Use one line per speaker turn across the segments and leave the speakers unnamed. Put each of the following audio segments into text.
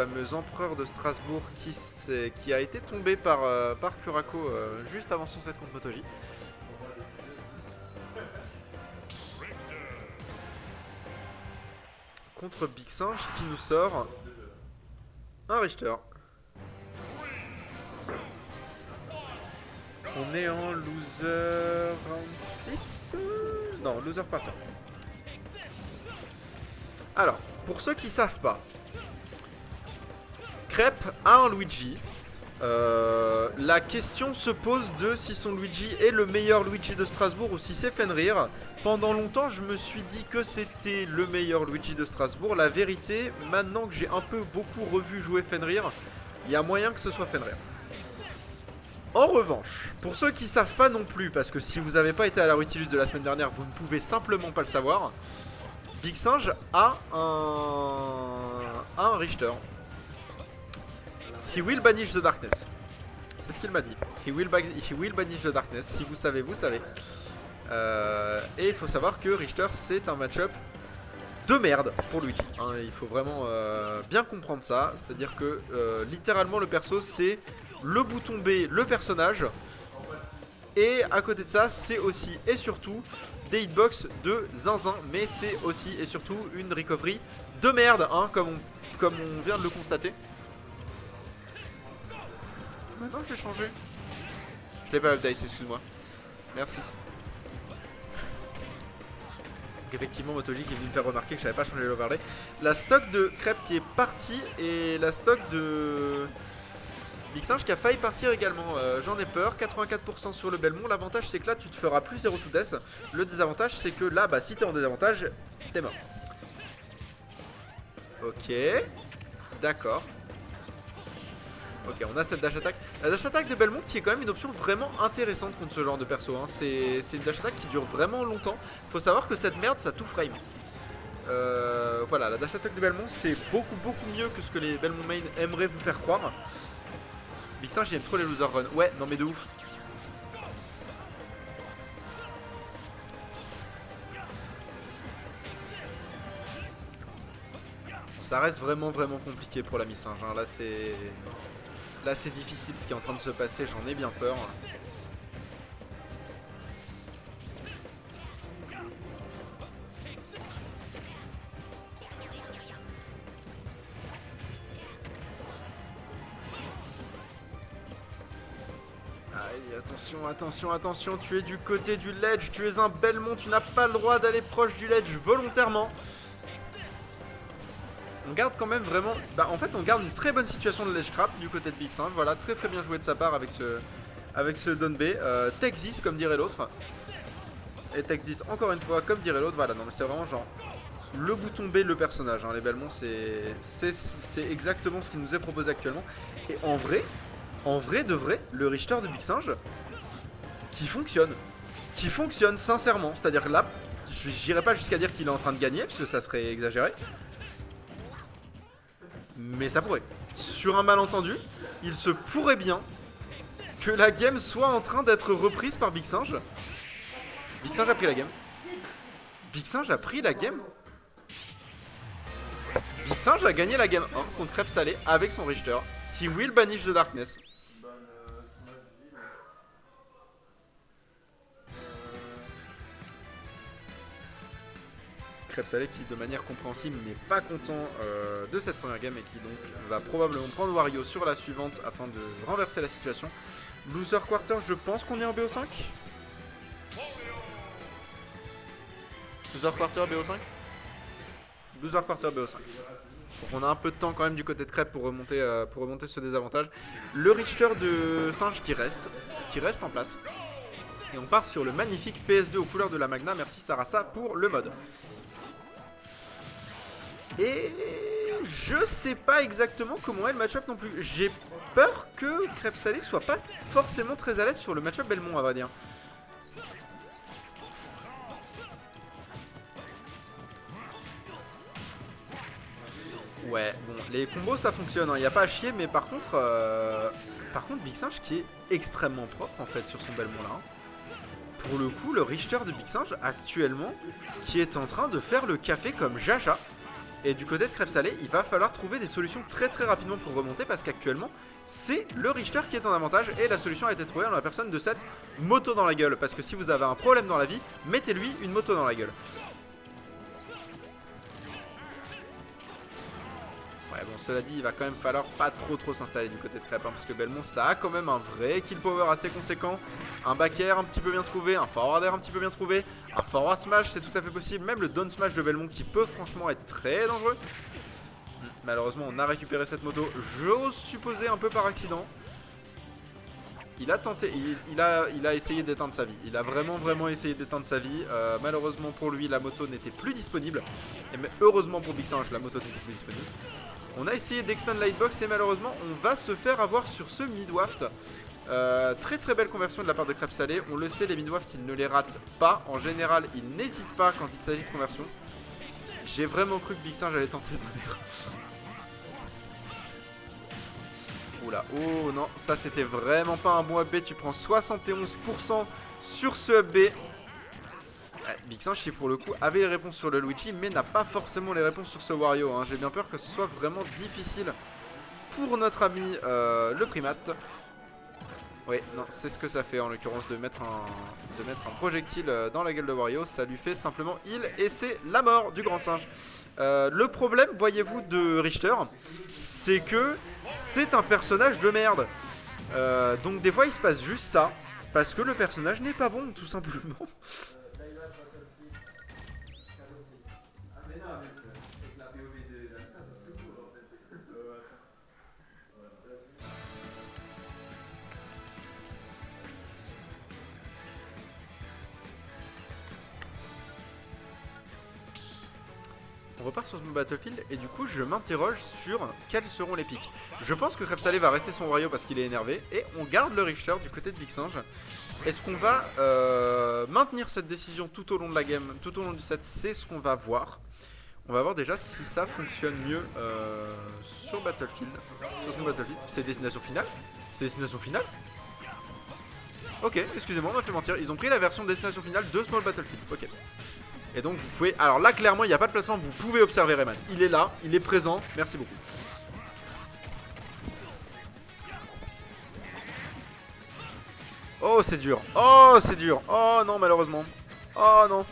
fameux empereur de Strasbourg qui a été tombé par Kurako juste avant son set contre Motoji. Contre Big Singe qui nous sort un Richter. On est en loser round 6. Non, loser parter. Alors, pour ceux qui savent pas, Crêpe a un Luigi. La question se pose de si son Luigi est le meilleur Luigi de Strasbourg ou si c'est Fenrir. Pendant longtemps, je me suis dit que c'était le meilleur Luigi de Strasbourg. La vérité, maintenant que j'ai un peu beaucoup revu jouer Fenrir, il y a moyen que ce soit Fenrir. En revanche, pour ceux qui savent pas non plus, parce que si vous n'avez pas été à la Rutilus de la semaine dernière, vous ne pouvez simplement pas le savoir, Big Singe a un Richter. He will banish the darkness. C'est ce qu'il m'a dit. He will banish the darkness. Si vous savez, vous savez. Et il faut savoir que Richter, c'est un match-up de merde pour Luigi. Hein, il faut vraiment bien comprendre ça. C'est-à-dire que littéralement, le perso, c'est le bouton B, le personnage. Et à côté de ça, c'est aussi et surtout des hitbox de zinzin. Mais c'est aussi et surtout une recovery de merde, hein, comme on vient de le constater. Maintenant je l'ai changé. Je l'ai pas update, excuse-moi. Merci. Donc effectivement Motoji qui est venu me faire remarquer que j'avais pas changé l'overlay. La stock de Crêpe qui est partie et la stock de Big Singe qui a failli partir également. J'en ai peur, 84% sur le Belmont. L'avantage c'est que là tu te feras plus 0 to death. Le désavantage c'est que là bah si t'es en désavantage, t'es mort. Ok. D'accord. Ok, on a cette dash attack. La dash attack de Belmont qui est quand même une option vraiment intéressante contre ce genre de perso. Hein. C'est une dash attack qui dure vraiment longtemps. Faut savoir que cette merde, ça tout frame. Voilà, la dash attack de Belmont, c'est beaucoup mieux que ce que les Belmont main aimeraient vous faire croire. Big Singe, j'aime trop les loser run. Ouais, non mais de ouf. Ça reste vraiment compliqué pour la Miss Singe. Hein. Là c'est difficile ce qui est en train de se passer, j'en ai bien peur. Aïe, attention, tu es du côté du ledge, tu es un Belmont, tu n'as pas le droit d'aller proche du ledge volontairement. On garde quand même vraiment... Bah en fait on garde une très bonne situation de ledge trap du côté de Big Singe. Voilà, très bien joué de sa part avec ce down B. Texis comme dirait l'autre. Et Texis encore une fois comme dirait l'autre. Voilà, non mais c'est vraiment genre... Le bouton B, le personnage. Hein. Les Belmont c'est exactement ce qui nous est proposé actuellement. Et en vrai de vrai, le Richter de Big Singe qui fonctionne sincèrement. C'est-à-dire que là, j'irai pas jusqu'à dire qu'il est en train de gagner parce que ça serait exagéré. Mais ça pourrait. Sur un malentendu, il se pourrait bien que la game soit en train d'être reprise par Big Singe. Big Singe a pris la game. Big Singe a pris la game. Big Singe a gagné la game 1 contre Crêpe Salé avec son Richter. He will banish the darkness. Crêpe Salé qui de manière compréhensible n'est pas content de cette première game et qui donc va probablement prendre Wario sur la suivante afin de renverser la situation. Loser quarter, je pense qu'on est en BO5. Loser quarter BO5. Loser quarter BO5. Donc on a un peu de temps quand même du côté de Crêpe pour remonter ce désavantage. Le Richter de Singe qui reste en place. Et on part sur le magnifique PS2 aux couleurs de la Magna. Merci Sarasa pour le mode. Et je sais pas exactement comment est le match-up non plus. J'ai peur que Crêpe Salé soit pas forcément très à l'aise sur le match-up Belmont, à vrai dire. Ouais, bon, les combos ça fonctionne, il n'y a pas à chier, mais par contre Big Singe qui est extrêmement propre en fait sur son Belmont là. Hein. Pour le coup, le Richter de Big Singe actuellement qui est en train de faire le café comme Jaja. Et du côté de Crêpes Salées, il va falloir trouver des solutions très très rapidement pour remonter parce qu'actuellement, c'est le Richter qui est en avantage et la solution a été trouvée dans la personne de cette moto dans la gueule. Parce que si vous avez un problème dans la vie, mettez-lui une moto dans la gueule. Ouais, bon, cela dit, il va quand même falloir pas trop s'installer du côté de Crêpes, hein, parce que Belmont, ça a quand même un vrai kill power assez conséquent. Un back air un petit peu bien trouvé, un forward air un petit peu bien trouvé, un forward smash, c'est tout à fait possible. Même le down smash de Belmont qui peut franchement être très dangereux. Malheureusement, on a récupéré cette moto, j'ose supposer un peu par accident. Il a tenté, il a essayé d'éteindre sa vie. Il a vraiment essayé d'éteindre sa vie. Malheureusement pour lui, la moto n'était plus disponible. Et heureusement pour Big Singe, la moto n'était plus disponible. On a essayé d'extend Lightbox et malheureusement on va se faire avoir sur ce mid-waft. Très belle conversion de la part de Crêpes Salées. On le sait, les mid-waft ils ne les ratent pas. En général ils n'hésitent pas quand il s'agit de conversion. J'ai vraiment cru que Big Singe allait tenter de donner. Oula, oh non, ça c'était vraiment pas un bon up B. Tu prends 71% sur ce up B. Big Singe qui pour le coup avait les réponses sur le Luigi mais n'a pas forcément les réponses sur ce Wario, hein. J'ai bien peur que ce soit vraiment difficile pour notre ami le primate. Oui, non, c'est ce que ça fait en l'occurrence de mettre un projectile dans la gueule de Wario. Ça lui fait simplement heal et c'est la mort du grand singe. Le problème, voyez-vous, de Richter, c'est que c'est un personnage de merde. Donc des fois il se passe juste ça, parce que le personnage n'est pas bon tout simplement. On repart sur ce Battlefield et du coup je m'interroge sur quels seront les pics. Je pense que Crêpes Salées va rester son Wario parce qu'il est énervé et on garde le Richter du côté de Big Singe. Est-ce qu'on va maintenir cette décision tout au long de la game, tout au long du set? C'est ce qu'on va voir. On va voir déjà si ça fonctionne mieux sur Battlefield. Sur son Battlefield. C'est destination finale? C'est destination finale? Ok, excusez-moi, on m'a fait mentir. Ils ont pris la version destination finale de Small Battlefield. Ok. Et donc vous pouvez... Alors là clairement il n'y a pas de plateforme, vous pouvez observer Rayman. Il est là, il est présent, merci beaucoup. Oh c'est dur, oh c'est dur, oh non malheureusement. Oh non.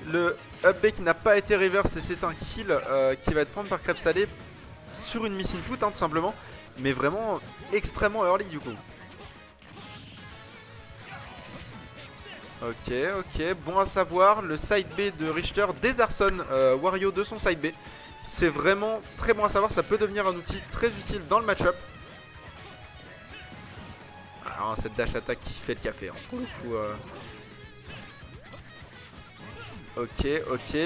Le up B qui n'a pas été reverse et c'est un kill qui va être prendre par Crêpes Salées sur une miss input hein, tout simplement. Mais vraiment extrêmement early du coup. Ok, bon à savoir, le side B de Richter désarçonne Wario de son side B. C'est vraiment très bon à savoir, ça peut devenir un outil très utile dans le match-up. Alors cette dash attack qui fait le café, hein, pour le coup. Ok,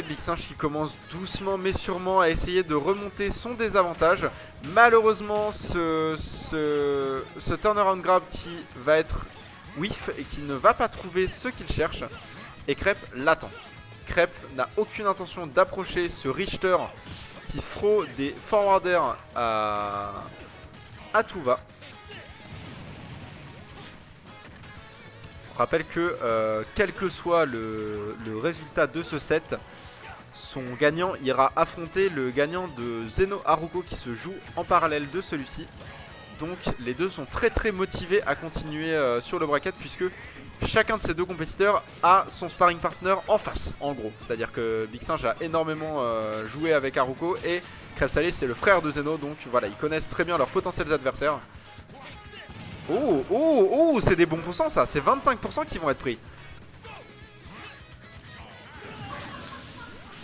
Big Singe qui commence doucement mais sûrement à essayer de remonter son désavantage. Malheureusement, ce turnaround grab qui va être whiff et qui ne va pas trouver ce qu'il cherche. Et Crêpes l'attend. Crêpes n'a aucune intention d'approcher ce Richter qui throw des forwarders à tout va. Je rappelle que quel que soit le résultat de ce set, son gagnant ira affronter le gagnant de Zeno Haruko qui se joue en parallèle de celui-ci. Donc les deux sont très motivés à continuer sur le bracket puisque chacun de ces deux compétiteurs a son sparring partner en face en gros. C'est-à-dire que Big Singe a énormément joué avec Haruko et Crêpes Salées c'est le frère de Zeno. Donc voilà, ils connaissent très bien leurs potentiels adversaires. Oh, c'est des bons pourcents ça, c'est 25% qui vont être pris.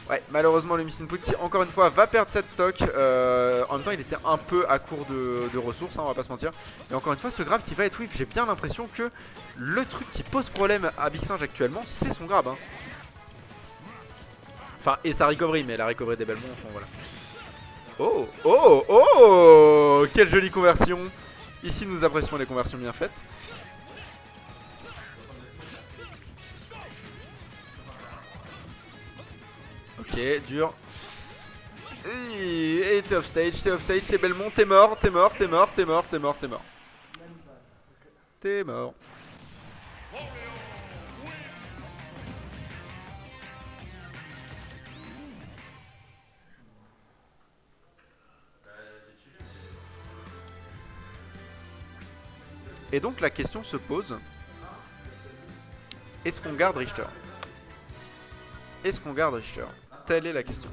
Ouais, malheureusement le Miss Input qui encore une fois va perdre cette stock. En même temps il était un peu à court de ressources, hein, on va pas se mentir. Et encore une fois ce grab qui va être whiff, j'ai bien l'impression que le truc qui pose problème à Big Singe actuellement c'est son grab. Hein. Enfin et sa recovery, mais la recovery des Belmont, enfin voilà. Oh, quelle jolie conversion. Ici nous apprécions les conversions bien faites. Ok, dur. Et t'es off stage, c'est Belmont, t'es mort. T'es mort. Et donc la question se pose, est-ce qu'on garde Richter? Est-ce qu'on garde Richter? Telle est la question.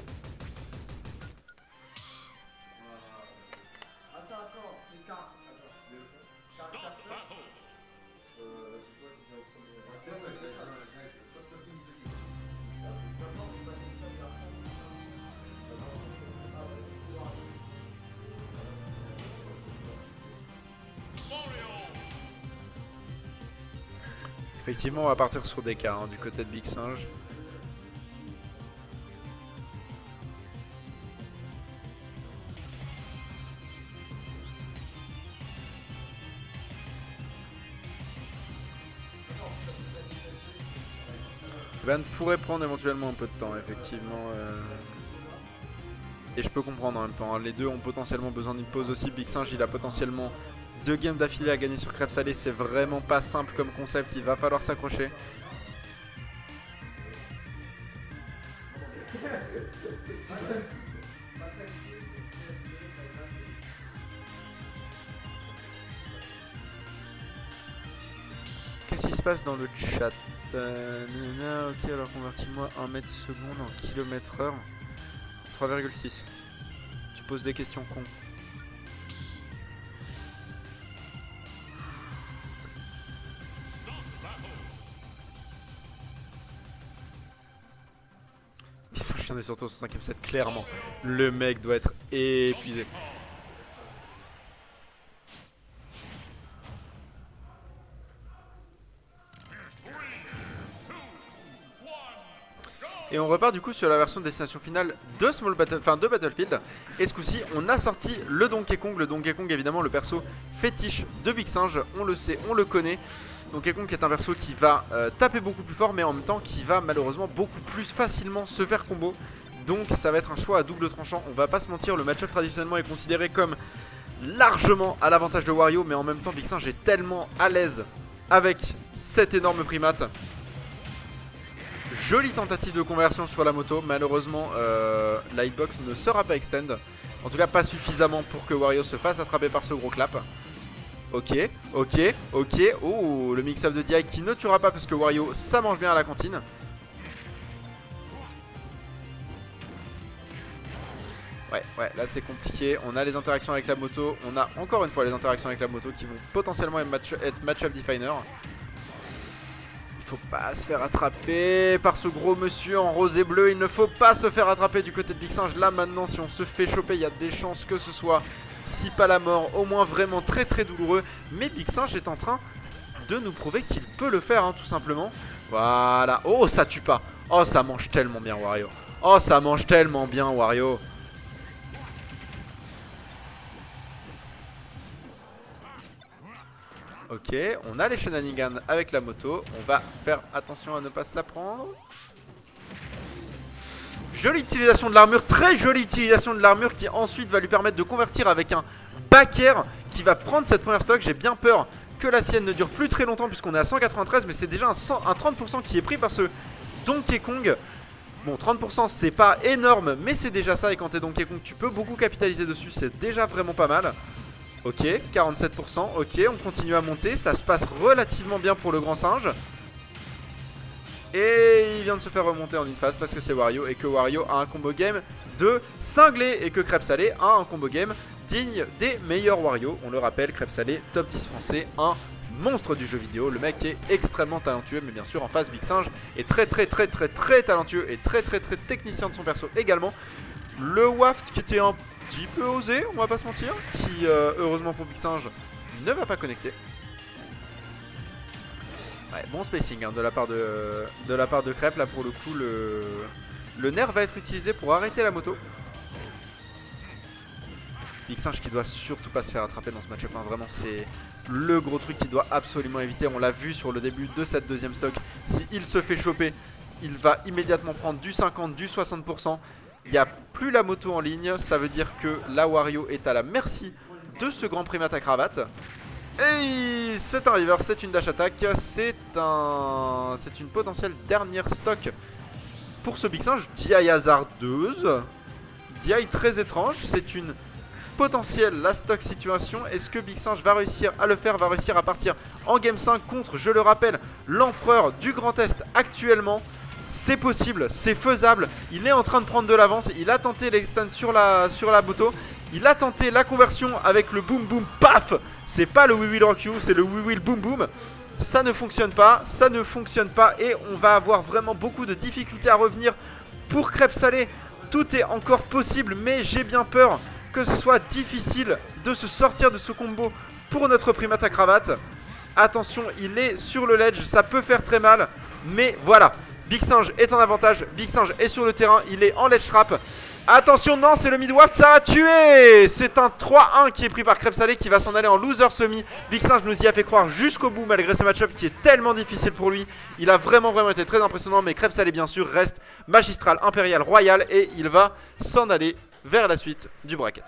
Effectivement, on va partir sur des cas du côté de Big Singe. Van pourrait prendre éventuellement un peu de temps, effectivement. Et je peux comprendre en même temps. Les deux ont potentiellement besoin d'une pause aussi. Big Singe, il a potentiellement 2 games d'affilée à gagner sur Crêpe Salée. C'est vraiment pas simple comme concept. Il va falloir s'accrocher. Qu'est-ce qui se passe dans le chat? Ok, alors convertis-moi 1 mètre seconde en kilomètre heure. 3,6. Tu poses des questions cons. On est surtout au 5ème set, clairement. Le mec doit être épuisé. Et on repart du coup sur la version de destination finale de de Battlefield. Et ce coup-ci, on a sorti le Donkey Kong. Le Donkey Kong, évidemment, le perso fétiche de Big Singe. On le sait, on le connaît. Donkey Kong est un perso qui va taper beaucoup plus fort, mais en même temps qui va malheureusement beaucoup plus facilement se faire combo. Donc ça va être un choix à double tranchant. On va pas se mentir, le match-up traditionnellement est considéré comme largement à l'avantage de Wario, mais en même temps Big Singe est tellement à l'aise avec cet énorme primate. Jolie tentative de conversion sur la moto. Malheureusement la hitbox ne sera pas extend. En tout cas pas suffisamment pour que Wario se fasse attraper par ce gros clap. Ok, ok, ok. Oh, le mix-up de DI qui ne tuera pas parce que Wario ça mange bien à la cantine. Ouais, là c'est compliqué. On a les interactions avec la moto. On a encore une fois les interactions avec la moto qui vont potentiellement être match-up definer. Il faut pas se faire attraper par ce gros monsieur en rose et bleu. Il ne faut pas se faire attraper du côté de Big Singe. Là maintenant, si on se fait choper, il y a des chances que ce soit, si pas la mort, au moins vraiment très très douloureux. Mais Big Singe est en train de nous prouver qu'il peut le faire, tout simplement. Voilà. Oh, ça tue pas. Oh, ça mange tellement bien Wario. Oh, ça mange tellement bien Wario. Ok, on a les shenanigans avec la moto. On va faire attention à ne pas se la prendre. Jolie utilisation de l'armure, très jolie utilisation de l'armure qui ensuite va lui permettre de convertir avec un back air qui va prendre cette première stock. J'ai bien peur que la sienne ne dure plus très longtemps puisqu'on est à 193, mais c'est déjà un 30% qui est pris par ce Donkey Kong. Bon, 30% c'est pas énorme, mais c'est déjà ça, et quand t'es Donkey Kong tu peux beaucoup capitaliser dessus, c'est déjà vraiment pas mal. Ok, 47%, ok, on continue à monter, ça se passe relativement bien pour le grand singe. Et il vient de se faire remonter en une phase parce que c'est Wario et que Wario a un combo game de cinglé et que Crêpe Salée a un combo game digne des meilleurs Wario. On le rappelle, Crêpe Salée, top 10 français, un monstre du jeu vidéo. Le mec est extrêmement talentueux, mais bien sûr en face Big Singe est très talentueux et très technicien de son perso également. Le waft qui était un petit peu osé, on va pas se mentir, qui heureusement pour Big Singe ne va pas connecter. Ouais, bon spacing de la part de Crêpe. Là pour le coup le nerf va être utilisé pour arrêter la moto. Big Singe qui doit surtout pas se faire attraper dans ce match-up, vraiment c'est le gros truc qu'il doit absolument éviter. On l'a vu sur le début de cette deuxième stock, s'il se fait choper, il va immédiatement prendre du 50, du 60%. Il n'y a plus la moto en ligne, ça veut dire que la Wario est à la merci de ce grand primate à cravate. Et c'est un river, c'est une dash attack, c'est une potentielle dernière stock pour ce Big Singe. DI hasardeuse, DI très étrange, c'est une potentiel, la stock situation. Est-ce que Big Singe va réussir à le faire, va réussir à partir en Game 5 contre, je le rappelle, l'empereur du Grand Est actuellement? C'est possible, c'est faisable. Il est en train de prendre de l'avance. Il a tenté l'extend sur la moto. Il a tenté la conversion avec le boom boom paf. C'est pas le we will rock you, c'est le we will boom boom. Ça ne fonctionne pas, ça ne fonctionne pas. Et on va avoir vraiment beaucoup de difficultés à revenir pour Crêpes Salées. Tout est encore possible, mais j'ai bien peur que ce soit difficile de se sortir de ce combo pour notre primate à cravate. Attention, il est sur le ledge, ça peut faire très mal. Mais voilà, Big Singe est en avantage, Big Singe est sur le terrain, il est en ledge trap. Attention, non, c'est le mid-waft, ça a tué. C'est un 3-1 qui est pris par Crêpes Salées qui va s'en aller en loser semi. Big Singe nous y a fait croire jusqu'au bout malgré ce match-up qui est tellement difficile pour lui. Il a vraiment été très impressionnant, mais Crêpes Salées bien sûr reste magistral, impérial, royal et il va s'en aller vers la suite du bracket.